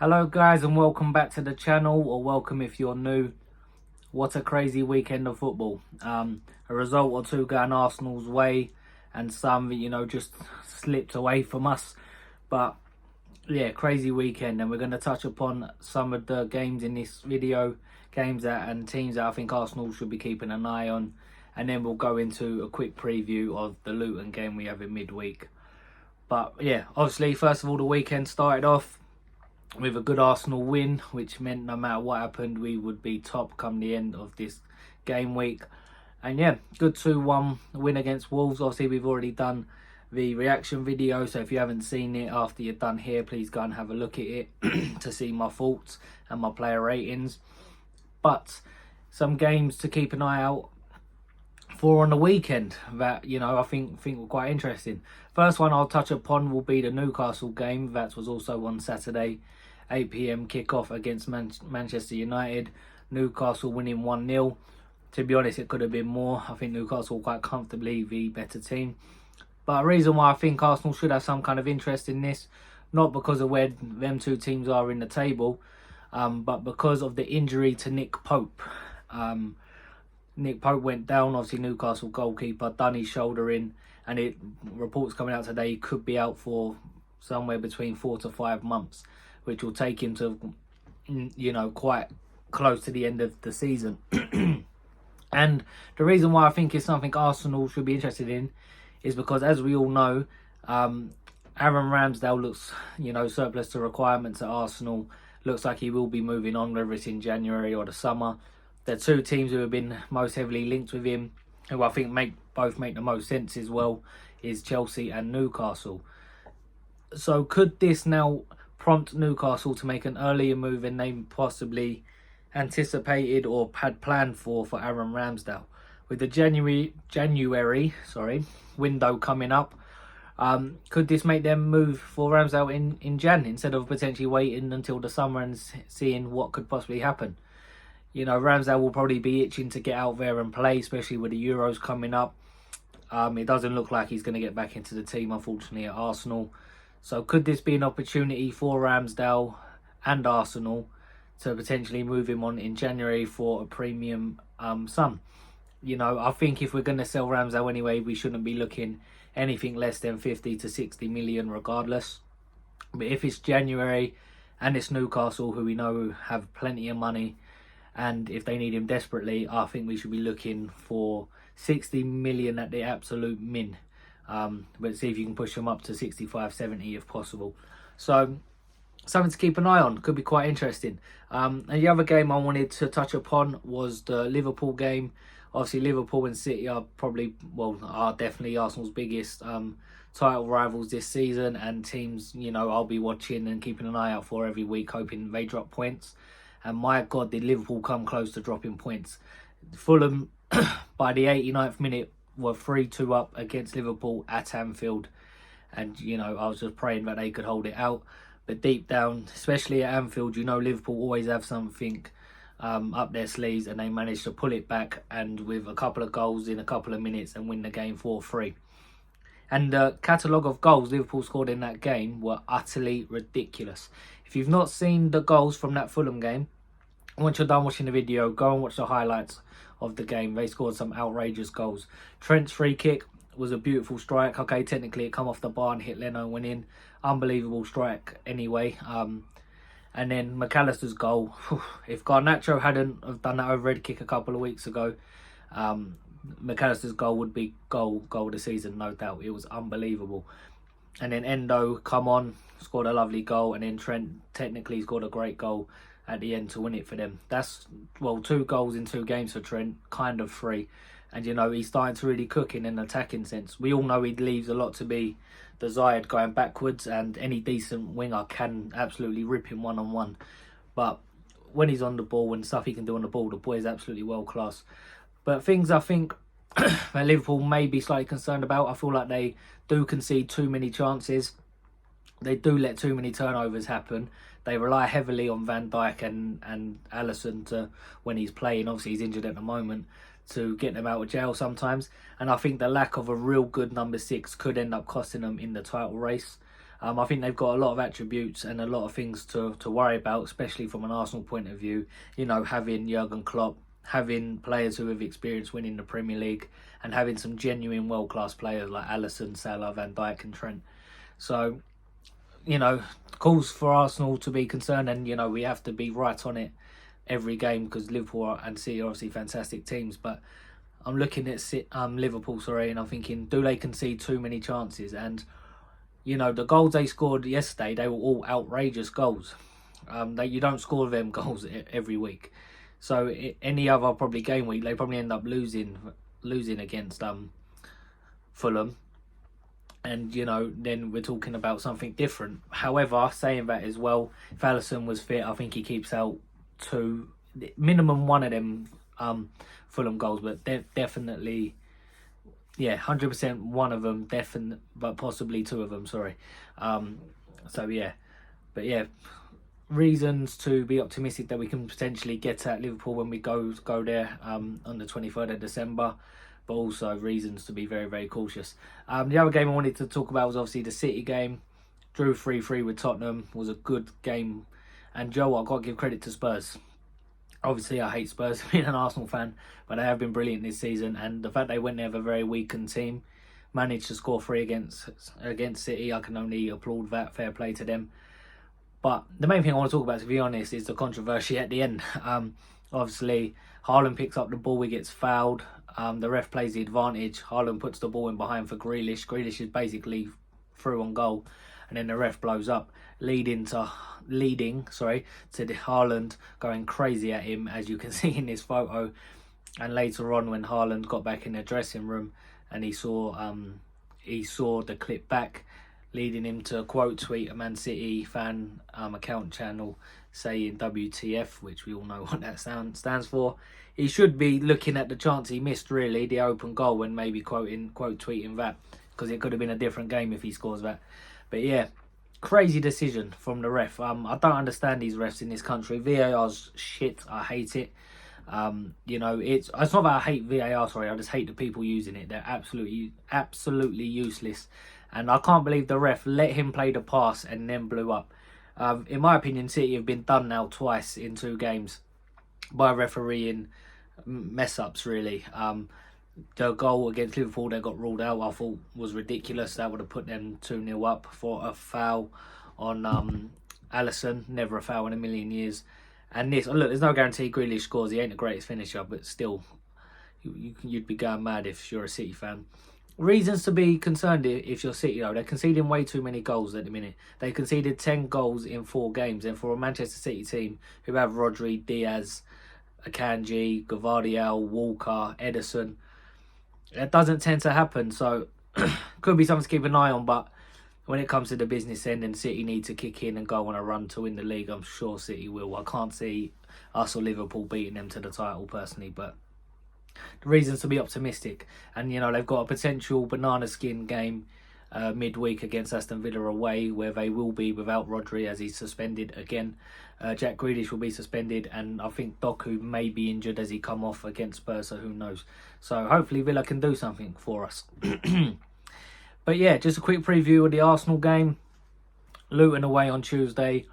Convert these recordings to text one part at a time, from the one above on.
Hello guys and welcome back to the channel, or welcome if you're new. What a crazy weekend of football. A result or two going Arsenal's way and some, just slipped away from us. But yeah, crazy weekend, and we're going to touch upon some of the games in this video, games and teams that I think Arsenal should be keeping an eye on. And then we'll go into a quick preview of the Luton game we have in midweek. But yeah, obviously, first of all, the weekend started off with a good Arsenal win, which meant no matter what happened, we would be top come the end of this game week. And yeah, good 2-1 win against Wolves. Obviously, we've already done the reaction video, so if you haven't seen it after you're done here, please go and have a look at it to see my thoughts and my player ratings. But some games to keep an eye out for on the weekend that I think were quite interesting. First one I'll touch upon will be the Newcastle game. That was also on Saturday, 8 p.m. kickoff against Manchester United. Newcastle winning 1-0. To be honest, it could have been more. I think Newcastle quite comfortably the better team. But a reason why I think Arsenal should have some kind of interest in this, not because of where them two teams are in the table, but because of the injury to Nick Pope. Nick Pope went down, obviously Newcastle goalkeeper, done his shoulder in, and reports coming out today, he could be out for somewhere between 4 to 5 months, which will take him to, quite close to the end of the season. And the reason why I think it's something Arsenal should be interested in is because, as we all know, Aaron Ramsdale looks, surplus to requirements at Arsenal. Looks like he will be moving on, whether it's in January or the summer. The two teams who have been most heavily linked with him, who I think both make the most sense as well, is Chelsea and Newcastle. So could this now prompt Newcastle to make an earlier move than they possibly anticipated or had planned for Aaron Ramsdale? With the January window coming up, could this make them move for Ramsdale in Jan instead of potentially waiting until the summer and seeing what could possibly happen? Ramsdale will probably be itching to get out there and play, especially with the Euros coming up. It doesn't look like he's going to get back into the team, unfortunately, at Arsenal. So could this be an opportunity for Ramsdale and Arsenal to potentially move him on in January for a premium sum? I think if we're going to sell Ramsdale anyway, we shouldn't be looking anything less than 50 to 60 million regardless. But if it's January and it's Newcastle, who we know have plenty of money, and if they need him desperately, I think we should be looking for 60 million at the absolute min. But see if you can push them up to 65, 70 if possible. So something to keep an eye on. Could be quite interesting. And the other game I wanted to touch upon was the Liverpool game. Obviously, Liverpool and City are definitely Arsenal's biggest title rivals this season, and teams, I'll be watching and keeping an eye out for every week, hoping they drop points. And my God, did Liverpool come close to dropping points. Fulham, by the 89th minute, were 3-2 up against Liverpool at Anfield. And, I was just praying that they could hold it out. But deep down, especially at Anfield, Liverpool always have something up their sleeves. And they managed to pull it back and with a couple of goals in a couple of minutes and win the game 4-3. And the catalogue of goals Liverpool scored in that game were utterly ridiculous. If you've not seen the goals from that Fulham game, once you're done watching the video, go and watch the highlights of the game. They scored some outrageous goals. Trent's free kick was a beautiful strike. Okay, technically it come off the bar and hit Leno, went in. Unbelievable strike anyway. And then McAllister's goal. If Garnacho hadn't have done that overhead kick a couple of weeks ago, McAllister's goal would be goal of the season, no doubt. It was unbelievable. And then Endo come on, scored a lovely goal, and then Trent technically scored a great goal at the end to win it for them. That's 2 goals in 2 games for Trent, kind of 3. And he's starting to really cook in an attacking sense. We all know he leaves a lot to be desired going backwards, and any decent winger can absolutely rip him one-on-one. But when he's on the ball and stuff he can do on the ball, the boy is absolutely world class. But things I think that Liverpool may be slightly concerned about, I feel like they do concede too many chances. They do let too many turnovers happen. They rely heavily on Van Dijk and Alisson to, when he's playing, obviously he's injured at the moment, to get them out of jail sometimes. And I think the lack of a real good number 6 could end up costing them in the title race. I think they've got a lot of attributes and a lot of things to worry about, especially from an Arsenal point of view. You know, having Jurgen Klopp, having players who have experienced winning the Premier League, and having some genuine world-class players like Alisson, Salah, Van Dijk and Trent. So, you know, calls for Arsenal to be concerned, and, you know, we have to be right on it every game because Liverpool and City are obviously fantastic teams. But I'm looking at Liverpool, and I'm thinking, do they concede too many chances? And, you know, the goals they scored yesterday, they were all outrageous goals. You don't score them goals every week. So any other probably game week, they probably end up losing against Fulham. And, you know, then we're talking about something different. However, saying that as well, if Alisson was fit, I think he keeps out minimum one of them Fulham goals, but definitely, yeah, 100% one of them, but possibly two of them, sorry. So, yeah. But, yeah, reasons to be optimistic that we can potentially get at Liverpool when we go there on the 23rd of December. But also reasons to be very, very cautious. The other game I wanted to talk about was obviously the City game. Drew 3-3 with Tottenham. Was a good game. And Joe, I've got to give credit to Spurs. Obviously, I hate Spurs being an Arsenal fan, but they have been brilliant this season. And the fact they went there with a very weakened team, managed to score 3 against City, I can only applaud that. Fair play to them. But the main thing I want to talk about, to be honest, is the controversy at the end. Obviously, Haaland picks up the ball, he gets fouled. The ref plays the advantage. Haaland puts the ball in behind for Grealish. Grealish is basically through on goal. And then the ref blows up, leading to the Haaland going crazy at him, as you can see in this photo. And later on, when Haaland got back in the dressing room and he saw the clip back, leading him to quote tweet a Man City fan account channel saying WTF, which we all know what that stands for. He should be looking at the chance he missed, really, the open goal, and maybe quote tweeting that, because it could have been a different game if he scores that. But yeah, crazy decision from the ref. I don't understand these refs in this country. VAR's shit. I hate it. You know, it's not that I hate VAR, I just hate the people using it. They're absolutely useless. And I can't believe the ref let him play the pass and then blew up. In my opinion, City have been done now twice in 2 games by refereeing mess-ups, really. The goal against Liverpool that got ruled out, I thought was ridiculous. That would have put them 2-0 up for a foul on Alisson. Never a foul in a million years. And this, look, there's no guarantee Grealish scores. He ain't the greatest finisher, but still, you'd be going mad if you're a City fan. Reasons to be concerned if you're City, though. They're conceding way too many goals at the minute. They conceded 10 goals in 4 games. And for a Manchester City team who have Rodri, Diaz, Akanji, Gvardiol, Walker, Ederson, it doesn't tend to happen. So, could be something to keep an eye on. But when it comes to the business end and City need to kick in and go on a run to win the league, I'm sure City will. I can't see us or Liverpool beating them to the title, personally. But the reasons to be optimistic. And, you know, they've got a potential banana skin game midweek against Aston Villa away, where they will be without Rodri, as he's suspended again. Jack Grealish will be suspended, and I think Doku may be injured as he come off against Spurs, so who knows. So hopefully Villa can do something for us. But yeah, just a quick preview of the Arsenal game. Luton away on Tuesday.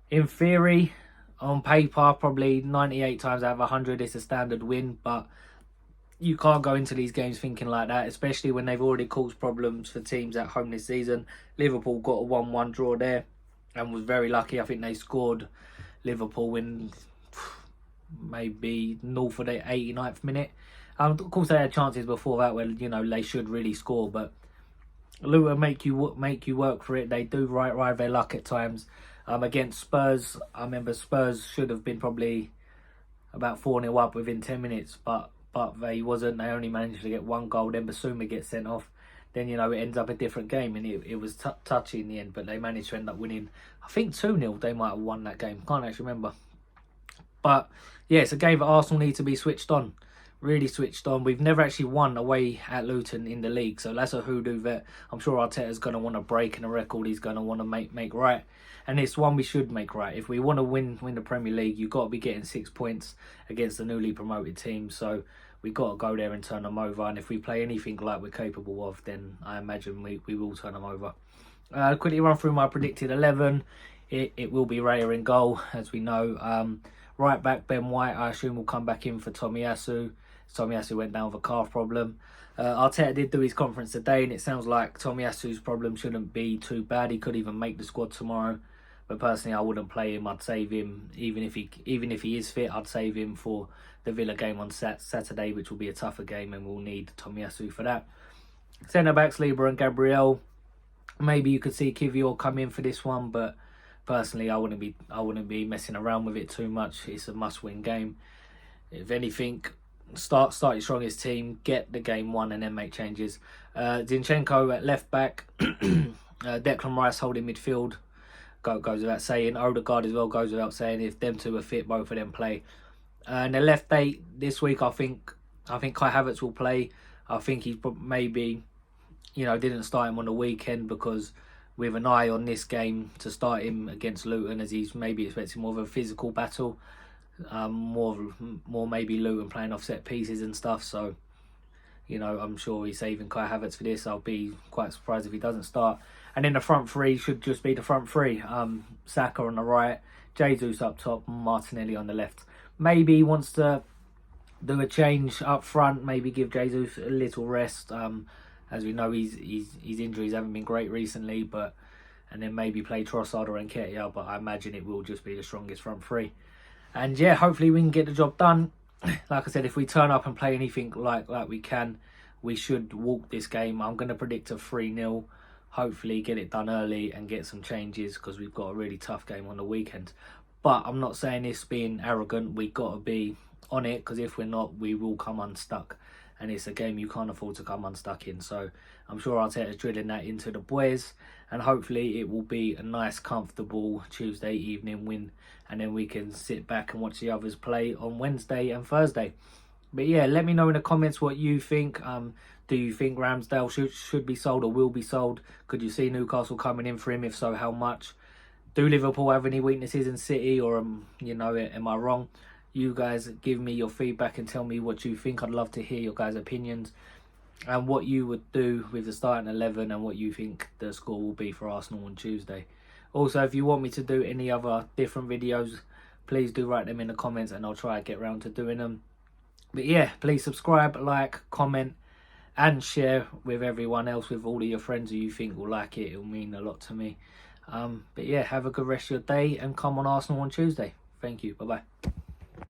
In theory, on paper, probably 98 times out of 100 it's a standard win, but you can't go into these games thinking like that, especially when they've already caused problems for teams at home this season. Liverpool got a 1-1 draw there and was very lucky. I think they scored Liverpool in maybe north of the 89th minute. Of course, they had chances before that where, you know, they should really score, but Luton make you work for it. They do ride their luck at times. Against Spurs, I remember Spurs should have been probably about 4-0 up within 10 minutes, but they wasn't. They only managed to get 1 goal. Then Basuma gets sent off. Then, you know, it ends up a different game, and it was touchy in the end, but they managed to end up winning. I think 2-0 they might have won that game. Can't actually remember. But yeah, it's a game that Arsenal need to be switched on. Really switched on. We've never actually won away at Luton in the league, so that's a hoodoo that I'm sure Arteta's going to want to break, in a record he's going to want to make right. And it's one we should make right. If we want to win the Premier League, you've got to be getting 6 points against the newly promoted team. So we've got to go there and turn them over. And if we play anything like we're capable of, then I imagine we will turn them over. Quickly run through my predicted 11. It will be Raya in goal, as we know. Right back, Ben White, I assume, will come back in for Tomiyasu. Tomiyasu went down with a calf problem. Arteta did do his conference today, and it sounds like Tomiyasu's problem shouldn't be too bad. He could even make the squad tomorrow. But personally, I wouldn't play him. I'd save him, even if he is fit. I'd save him for the Villa game on Saturday, which will be a tougher game, and we'll need Tomiyasu for that. Centre backs, Lieber and Gabriel. Maybe you could see Kivior come in for this one, but personally, I wouldn't be messing around with it too much. It's a must-win game. If anything, start your strongest team, get the game won, and then make changes. Zinchenko at left back, Declan Rice holding midfield. Goes without saying. Odegaard as well goes without saying. If them two are fit, both of them play. And the left eight this week, I think Kai Havertz will play. I think he maybe, didn't start him on the weekend because with an eye on this game to start him against Luton, as he's maybe expecting more of a physical battle, more maybe Luton playing off set pieces and stuff. So, I'm sure he's saving Kai Havertz for this. I'll be quite surprised if he doesn't start. And then the front three should just be the front three. Saka on the right, Jesus up top, Martinelli on the left. Maybe he wants to do a change up front, maybe give Jesus a little rest. As we know, his injuries haven't been great recently, and then maybe play Trossard or Nketiah, but I imagine it will just be the strongest front three. And yeah, hopefully we can get the job done. Like I said, if we turn up and play anything like we can, we should walk this game. I'm going to predict a 3-0. Hopefully get it done early and get some changes because we've got a really tough game on the weekend. But I'm not saying this being arrogant. We've got to be on it, because if we're not, we will come unstuck. And it's a game you can't afford to come unstuck in. So I'm sure Arteta's drilling that into the boys. And hopefully it will be a nice, comfortable Tuesday evening win. And then we can sit back and watch the others play on Wednesday and Thursday. But yeah, let me know in the comments what you think. Do you think Ramsdale should be sold or will be sold? Could you see Newcastle coming in for him? If so, how much? Do Liverpool have any weaknesses in City, or am I wrong? You guys give me your feedback and tell me what you think. I'd love to hear your guys' opinions and what you would do with the starting 11 and what you think the score will be for Arsenal on Tuesday. Also, if you want me to do any other different videos, please do write them in the comments and I'll try to get around to doing them. But yeah, please subscribe, like, comment and share with everyone else, with all of your friends who you think will like it. It will mean a lot to me. But yeah, have a good rest of your day and come on Arsenal on Tuesday. Thank you. Bye-bye.